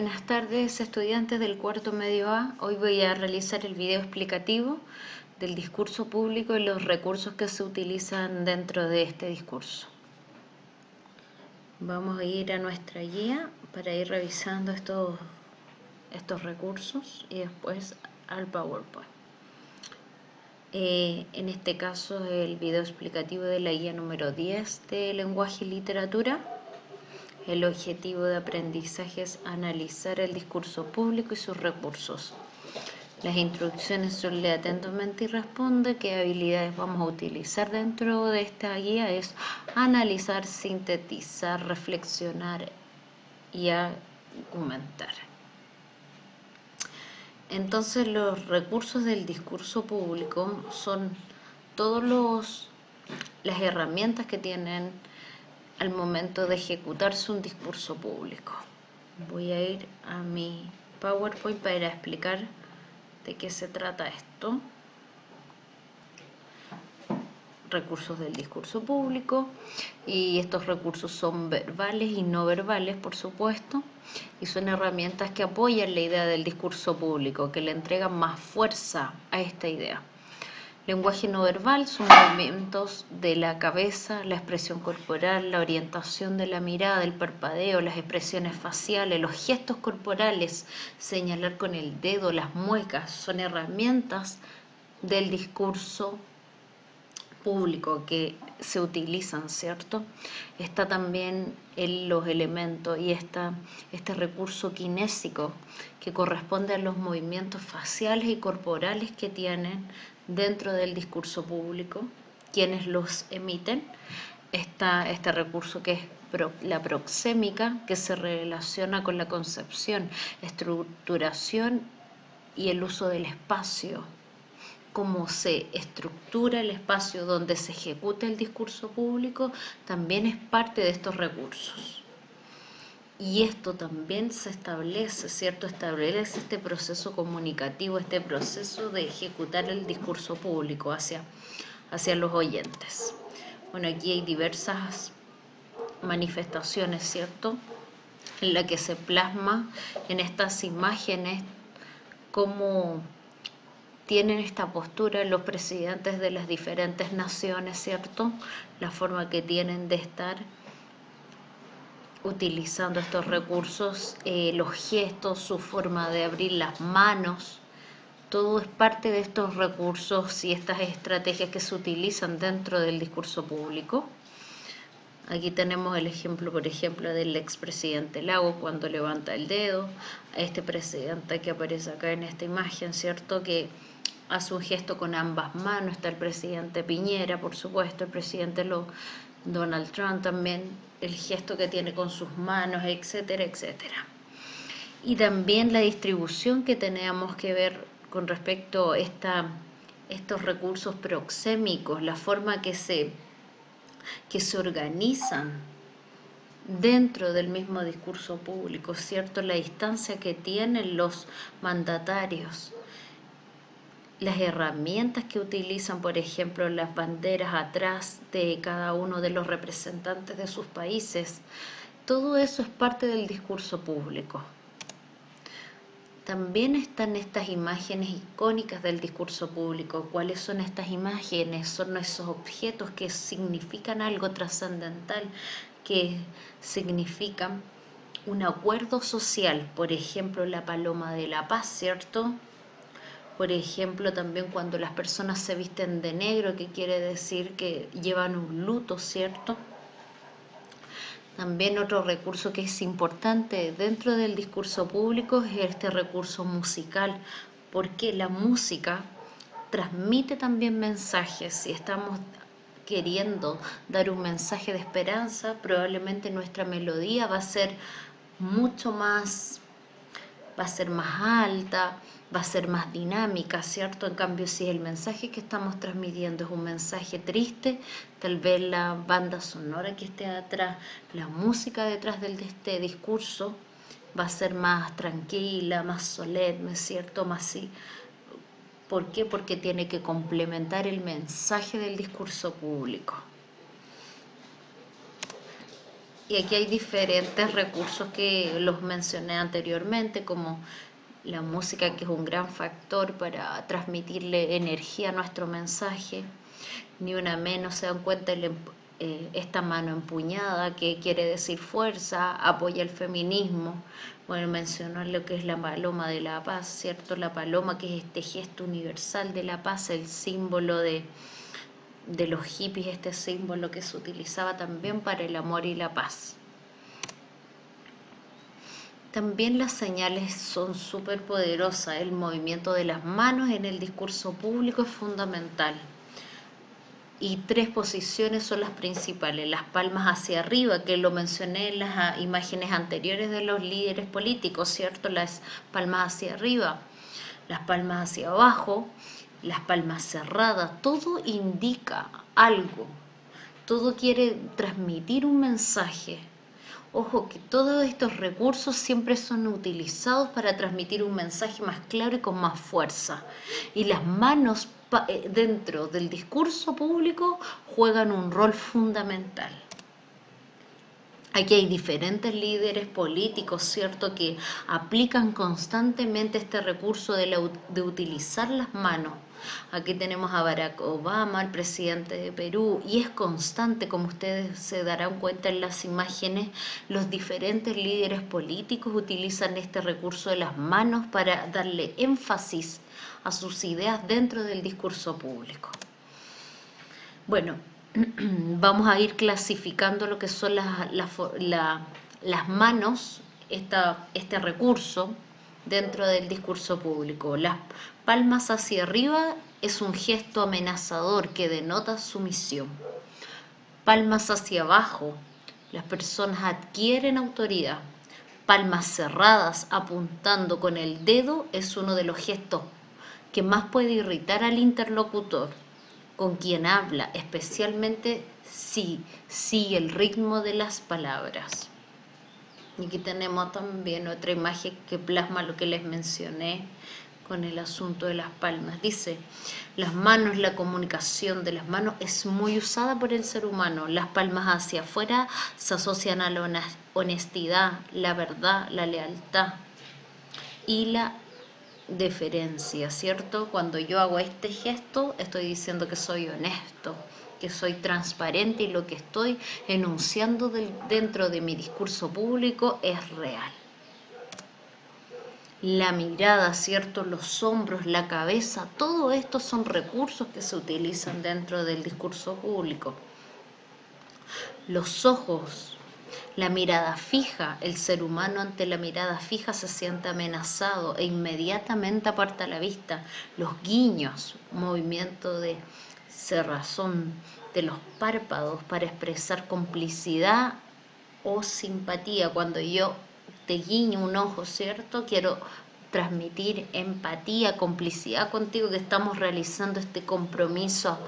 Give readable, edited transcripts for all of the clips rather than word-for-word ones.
Buenas tardes, estudiantes del cuarto medio A. Hoy voy a realizar el video explicativo del discurso público y los recursos que se utilizan dentro de este discurso. Vamos a ir a nuestra guía para ir revisando estos recursos y después al PowerPoint. En este caso el video explicativo de la guía número 10 de lenguaje y literatura. El objetivo de aprendizaje es analizar el discurso público y sus recursos. Las instrucciones son lee atentamente y responde. ¿Qué habilidades vamos a utilizar dentro de esta guía? Es analizar, sintetizar, reflexionar y argumentar. Entonces los recursos del discurso público son todas las herramientas que tienen al momento de ejecutarse un discurso público. Voy a ir a mi PowerPoint para explicar de qué se trata esto. Recursos del discurso público, y estos recursos son verbales y no verbales, por supuesto, y son herramientas que apoyan la idea del discurso público, que le entregan más fuerza a esta idea. Lenguaje no verbal son movimientos de la cabeza, la expresión corporal, la orientación de la mirada, el parpadeo, las expresiones faciales, los gestos corporales, señalar con el dedo, las muecas, son herramientas del discurso público que se utilizan, ¿cierto? Está también los elementos y este recurso kinésico que corresponde a los movimientos faciales y corporales que tienen dentro del discurso público quienes los emiten. Está este recurso que es la proxémica, que se relaciona con la concepción, estructuración y el uso del espacio, cómo se estructura el espacio donde se ejecuta el discurso público, también es parte de estos recursos. Y esto también se establece, ¿cierto? Establece este proceso comunicativo, este proceso de ejecutar el discurso público hacia los oyentes. Bueno, aquí hay diversas manifestaciones, ¿cierto?, en la que se plasma en estas imágenes cómo tienen esta postura los presidentes de las diferentes naciones, ¿cierto? La forma que tienen de estar utilizando estos recursos, los gestos, su forma de abrir las manos, todo es parte de estos recursos y estas estrategias que se utilizan dentro del discurso público. Aquí tenemos el ejemplo, por ejemplo, del expresidente Lago cuando levanta el dedo, a este presidente que aparece acá en esta imagen, ¿cierto?, que hace un gesto con ambas manos. Está el presidente Piñera, por supuesto, el presidente Donald Trump también, el gesto que tiene con sus manos, etcétera, etcétera. Y también la distribución que tenemos que ver con respecto a estos recursos proxémicos, la forma que se organizan dentro del mismo discurso público, ¿cierto? La distancia que tienen los mandatarios, las herramientas que utilizan, por ejemplo, las banderas atrás de cada uno de los representantes de sus países. Todo eso es parte del discurso público. También están estas imágenes icónicas del discurso público. ¿Cuáles son estas imágenes? Son esos objetos que significan algo trascendental, que significan un acuerdo social. Por ejemplo, la paloma de la paz, ¿cierto? Por ejemplo, también cuando las personas se visten de negro, que quiere decir que llevan un luto, ¿cierto? También otro recurso que es importante dentro del discurso público es este recurso musical, porque la música transmite también mensajes. Si estamos queriendo dar un mensaje de esperanza, probablemente nuestra melodía va a ser mucho más, va a ser más alta, va a ser más dinámica, ¿cierto? En cambio, si el mensaje que estamos transmitiendo es un mensaje triste, tal vez la banda sonora que esté atrás, la música detrás de este discurso va a ser más tranquila, más solemne, ¿cierto? Más así. ¿Por qué? Porque tiene que complementar el mensaje del discurso público. Y aquí hay diferentes recursos que los mencioné anteriormente, como la música, que es un gran factor para transmitirle energía a nuestro mensaje. Ni una menos, se dan cuenta esta mano empuñada, que quiere decir fuerza, apoya el feminismo. Bueno, mencionó lo que es la paloma de la paz, ¿cierto? La paloma, que es este gesto universal de la paz, el símbolo de los hippies, este símbolo que se utilizaba también para el amor y la paz. También las señales son súper poderosas. El movimiento de las manos en el discurso público es fundamental. Y 3 posiciones son las principales: las palmas hacia arriba, que lo mencioné en las imágenes anteriores de los líderes políticos, ¿cierto? Las palmas hacia arriba, las palmas hacia abajo, las palmas cerradas. Todo indica algo, todo quiere transmitir un mensaje. Ojo que todos estos recursos siempre son utilizados para transmitir un mensaje más claro y con más fuerza. Y las manos dentro del discurso público juegan un rol fundamental. Aquí hay diferentes líderes políticos, ¿cierto?, que aplican constantemente este recurso de utilizar las manos. Aquí tenemos a Barack Obama, el presidente de Perú, y es constante, como ustedes se darán cuenta en las imágenes, los diferentes líderes políticos utilizan este recurso de las manos para darle énfasis a sus ideas dentro del discurso público. Bueno, vamos a ir clasificando lo que son las manos, este recurso dentro del discurso público. Las palmas hacia arriba es un gesto amenazador que denota sumisión. Palmas hacia abajo, las personas adquieren autoridad. Palmas cerradas apuntando con el dedo es uno de los gestos que más puede irritar al interlocutor con quien habla, especialmente si sigue el ritmo de las palabras. Y aquí tenemos también otra imagen que plasma lo que les mencioné con el asunto de las palmas. Dice, las manos, la comunicación de las manos es muy usada por el ser humano. Las palmas hacia afuera se asocian a la honestidad, la verdad, la lealtad y la deferencia, ¿cierto? Cuando yo hago este gesto, estoy diciendo que soy honesto, que soy transparente y lo que estoy enunciando dentro de mi discurso público es real. La mirada, ¿cierto? Los hombros, la cabeza, todo esto son recursos que se utilizan dentro del discurso público. Los ojos, la mirada fija, el ser humano ante la mirada fija se siente amenazado e inmediatamente aparta la vista. Los guiños, movimiento de cerrazón de los párpados para expresar complicidad o simpatía. Cuando yo te guiño un ojo, ¿cierto? Quiero transmitir empatía, complicidad contigo, que estamos realizando este compromiso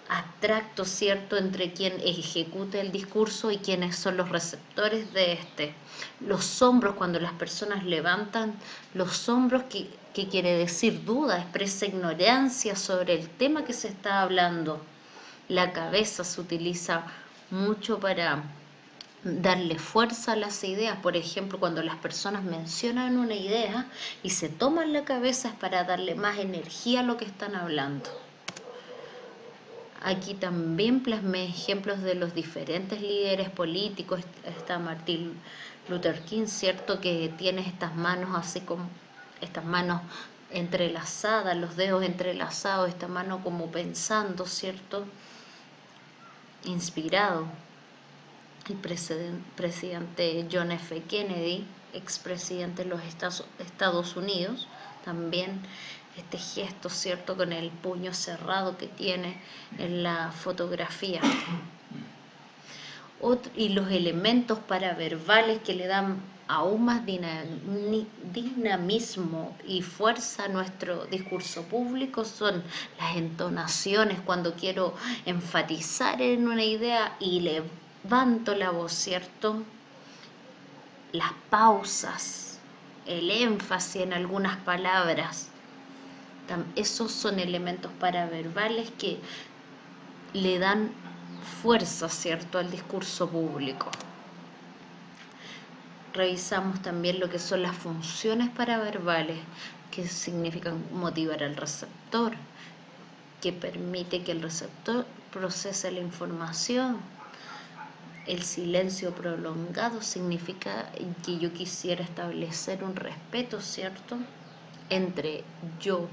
abstracto, ¿cierto?, entre quien ejecuta el discurso y quienes son los receptores de este. Los hombros, cuando las personas levantan los hombros, que quiere decir duda, expresa ignorancia sobre el tema que se está hablando. La cabeza se utiliza mucho para darle fuerza a las ideas. Por ejemplo, cuando las personas mencionan una idea y se toman la cabeza, es para darle más energía a lo que están hablando. Aquí también plasmé ejemplos de los diferentes líderes políticos. Está Martin Luther King, ¿cierto?, que tiene estas manos así como estas manos entrelazadas, los dedos entrelazados, esta mano como pensando, ¿cierto?, inspirado. El presidente John F. Kennedy, expresidente de los Estados Unidos, también este gesto, ¿cierto?, con el puño cerrado que tiene en la fotografía. Y los elementos paraverbales que le dan aún más dinamismo y fuerza a nuestro discurso público son las entonaciones. Cuando quiero enfatizar en una idea y levanto la voz, ¿cierto? Las pausas, el énfasis en algunas palabras. Esos son elementos paraverbales que le dan fuerza, ¿cierto?, al discurso público. Revisamos también lo que son las funciones paraverbales, que significan motivar al receptor, que permite que el receptor procese la información. El silencio prolongado significa que yo quisiera establecer un respeto, ¿cierto?, entre yo,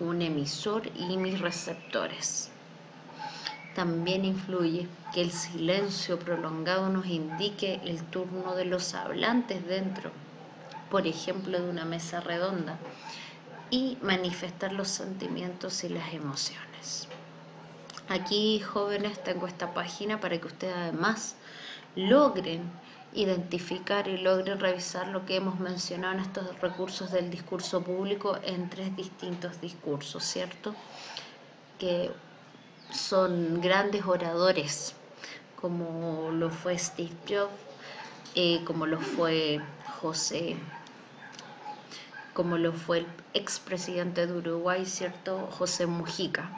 un emisor, y mis receptores. También influye que el silencio prolongado nos indique el turno de los hablantes dentro, por ejemplo, de una mesa redonda, y manifestar los sentimientos y las emociones. Aquí, jóvenes, tengo esta página para que ustedes además logren identificar y logren revisar lo que hemos mencionado en estos recursos del discurso público en 3 distintos discursos, ¿cierto?, que son grandes oradores, como lo fue Steve Jobs, como lo fue como lo fue el expresidente de Uruguay, ¿cierto?, José Mujica.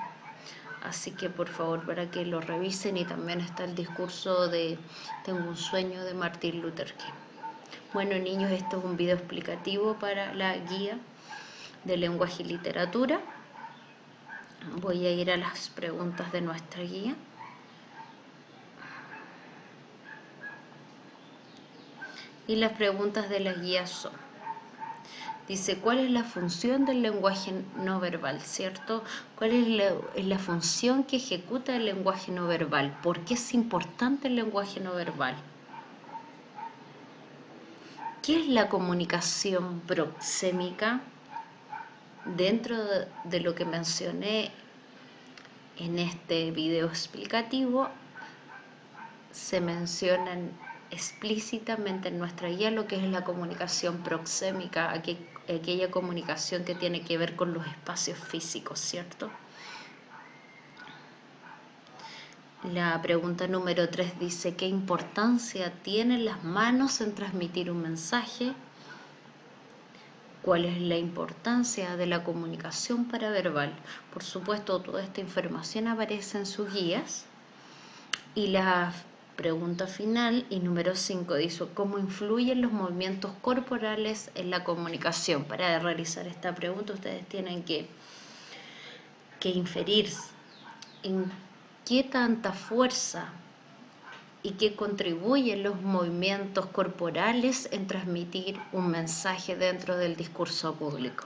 Así que por favor, para que lo revisen. Y también está el discurso de Tengo un sueño, de Martin Luther King. Bueno, niños, esto es un video explicativo para la guía de lenguaje y literatura. Voy a ir a las preguntas de nuestra guía. Y las preguntas de la guía son: dice, ¿cuál es la función del lenguaje no verbal? ¿Cierto? ¿Cuál es la función que ejecuta el lenguaje no verbal? ¿Por qué es importante el lenguaje no verbal? ¿Qué es la comunicación proxémica? Dentro de lo que mencioné en este video explicativo, se mencionan explícitamente en nuestra guía lo que es la comunicación proxémica, aquella comunicación que tiene que ver con los espacios físicos, ¿cierto? La pregunta número 3 dice: ¿qué importancia tienen las manos en transmitir un mensaje? ¿Cuál es la importancia de la comunicación paraverbal? Por supuesto, toda esta información aparece en sus guías. Y la pregunta final, y número 5, dice: ¿cómo influyen los movimientos corporales en la comunicación? Para realizar esta pregunta, ustedes tienen que inferir en qué tanta fuerza y qué contribuyen los movimientos corporales en transmitir un mensaje dentro del discurso público.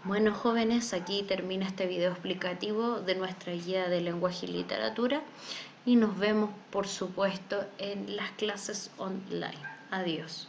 Bueno, jóvenes, aquí termina este video explicativo de nuestra guía de lenguaje y literatura, y nos vemos, por supuesto, en las clases online. Adiós.